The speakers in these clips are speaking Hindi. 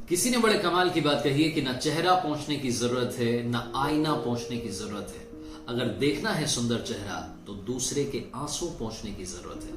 किसी ने बड़े कमाल की बात कही है कि ना चेहरा पहुंचने की जरूरत है ना आईना पहुंचने की जरूरत है। अगर देखना है सुंदर चेहरा तो दूसरे के आंसू पहुंचने की जरूरत है।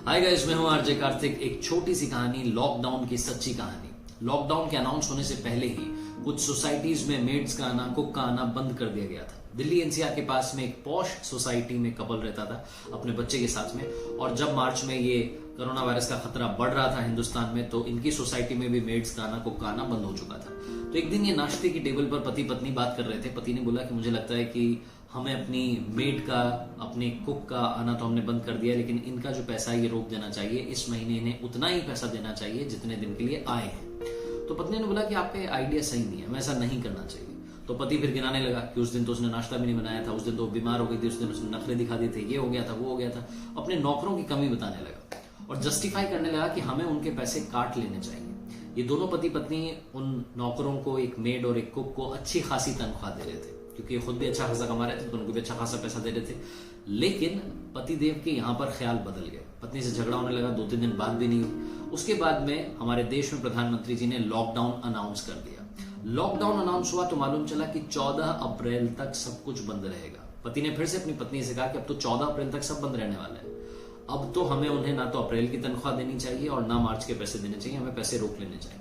हाय गाइस, मैं हूं आरजे कार्तिक। एक छोटी सी कहानी, लॉकडाउन की सच्ची कहानी। लॉकडाउन के अनाउंस होने से पहले ही कुछ सोसाइटीज में मेड्स का आना, कुक का आना बंद कर दिया गया था। दिल्ली एनसीआर के पास में एक पॉश सोसाइटी में कपल रहता था अपने बच्चे के साथ में, और जब मार्च में ये कोरोना वायरस का खतरा बढ़ रहा था हिंदुस्तान में, तो इनकी सोसाइटी में भी मेड्स का आना, कुक का आना बंद हो चुका था। तो एक दिन ये नाश्ते की टेबल पर पति पत्नी बात कर रहे थे। पति ने बोला कि मुझे लगता है कि हमें अपनी मेड का, अपने कुक का आना तो हमने बंद कर दिया, लेकिन इनका जो पैसा है ये रोक देना चाहिए। इस महीने इन्हें उतना ही पैसा देना चाहिए जितने दिन के लिए आए हैं। तो पत्नी ने बोला कि आपका आइडिया सही नहीं है, हमें ऐसा नहीं करना चाहिए। तो पति फिर गिनाने लगा कि उस दिन तो उसने नाश्ता भी नहीं बनाया था, उस दिन तो बीमार हो गई थी, उस दिन उसने नखरे दिखा दिए थे, ये हो गया था, वो हो गया था। अपने नौकरों की कमी बताने लगा और जस्टिफाई करने लगा कि हमें उनके पैसे काट लेने चाहिए। ये दोनों पति पत्नी उन नौकरों को, एक मेड और एक कुक को, अच्छी खासी तनख्वाह दे रहे थे, क्योंकि खुद भी अच्छा खासा कमा रहे थे तो उनको भी अच्छा खासा पैसा दे रहे थे। लेकिन पतिदेव के यहाँ पर ख्याल बदल गए। पत्नी से झगड़ा होने लगा, 2-3 दिन बात भी नहीं हुई। उसके बाद में हमारे देश में प्रधानमंत्री जी ने लॉकडाउन अनाउंस कर दिया। लॉकडाउन अनाउंस हुआ तो मालूम चला कि 14 अप्रैल तक सब कुछ बंद रहेगा। पति ने फिर से अपनी पत्नी से कहा कि अब तो 14 अप्रैल तक सब बंद रहने वाला है। अब तो हमें उन्हें ना तो अप्रैल की तनख्वाह देनी चाहिए और ना मार्च के पैसे देने चाहिए, हमें पैसे रोक लेने चाहिए।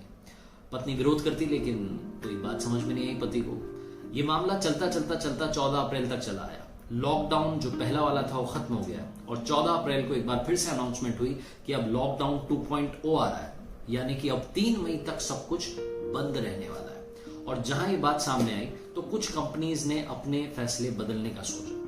पत्नी विरोध करती, लेकिन कोई बात समझ में नहीं आई पति को। ये मामला चलता 14 अप्रैल तक चला आया। लॉकडाउन जो पहला वाला था वो खत्म हो गया और 14 अप्रैल को एक बार फिर से अनाउंसमेंट हुई कि अब लॉकडाउन 2.0 आ रहा है, यानी कि अब 3 मई तक सब कुछ बंद रहने वाला है। और जहां ये बात सामने आई तो कुछ कंपनीज ने अपने फैसले बदलने का सोचा।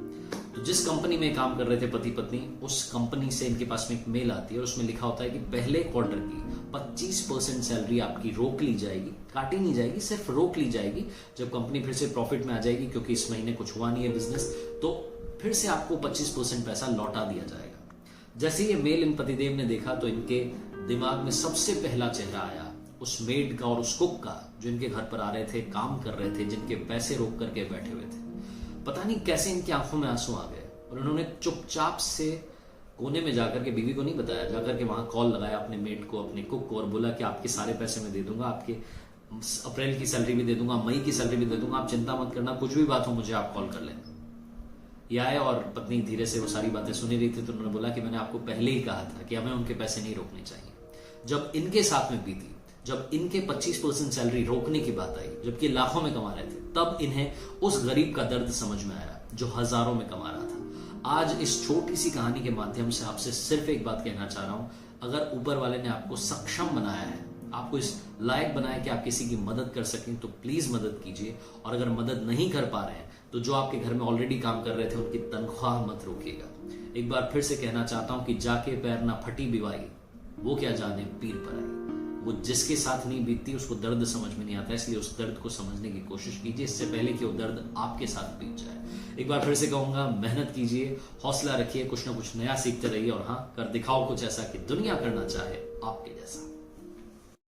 तो जिस कंपनी में काम कर रहे थे पति पत्नी, उस कंपनी से इनके पास में एक मेल आती है और उसमें लिखा होता है कि पहले क्वार्टर की 25% सैलरी आपकी रोक ली जाएगी, काटी नहीं जाएगी, सिर्फ रोक ली जाएगी। जब कंपनी फिर से प्रॉफिट में आ जाएगी, क्योंकि इस महीने कुछ हुआ नहीं है बिजनेस, तो फिर से आपको 25% पैसा लौटा दिया जाएगा। जैसे ये मेल इन पतिदेव ने देखा तो इनके दिमाग में सबसे पहला चेहरा आया उस मेड का और उस कुक का, जो इनके घर पर आ रहे थे, काम कर रहे थे, जिनके पैसे रोक करके बैठे हुए थे। पता नहीं कैसे इनकी आंखों में आंसू आ गए और उन्होंने चुपचाप से कोने में जाकर के, बीवी को नहीं बताया, जाकर के वहां कॉल लगाया अपने मेड को, अपने कुक को, और बोला कि आपके सारे पैसे मैं दे दूंगा, आपके अप्रैल की सैलरी भी दे दूंगा, मई की सैलरी भी दे दूंगा, आप चिंता मत करना, कुछ भी बात हो मुझे आप कॉल कर लेना। ये आए और पत्नी धीरे से वो सारी बातें सुनी रही थी, तो उन्होंने बोला कि मैंने आपको पहले ही कहा था कि हमें उनके पैसे नहीं रोकने चाहिए। जब इनके साथ में बीती, जब इनके 25% सैलरी रोकने की बात आई, जबकि लाखों में कमा रहे थे, तब इन्हें उस गरीब का दर्द समझ में आया जो हजारों में कमा रहा था। आज इस छोटी सी कहानी के माध्यम से आपसे सिर्फ एक बात कहना चाह रहा हूं, अगर ऊपर वाले ने आपको सक्षम बनाया है, आपको इस लायक बनाया कि आप किसी की मदद कर सकें, तो प्लीज मदद कीजिए। और अगर मदद नहीं कर पा रहे हैं तो जो आपके घर में ऑलरेडी काम कर रहे थे उनकी तनख्वाह मत रोकिएगा। एक बार फिर से कहना चाहता हूं कि जाके पैर ना फटी बिवाई, वो क्या जाने पीर पर आई। वो जिसके साथ नहीं बीतती उसको दर्द समझ में नहीं आता, इसलिए उस दर्द को समझने की कोशिश कीजिए, इससे पहले कि वो दर्द आपके साथ बीत जाए। एक बार फिर से कहूंगा, मेहनत कीजिए, हौसला रखिए, कुछ ना कुछ नया सीखते रहिए, और हाँ, कर दिखाओ कुछ ऐसा कि दुनिया करना चाहे आपके जैसा।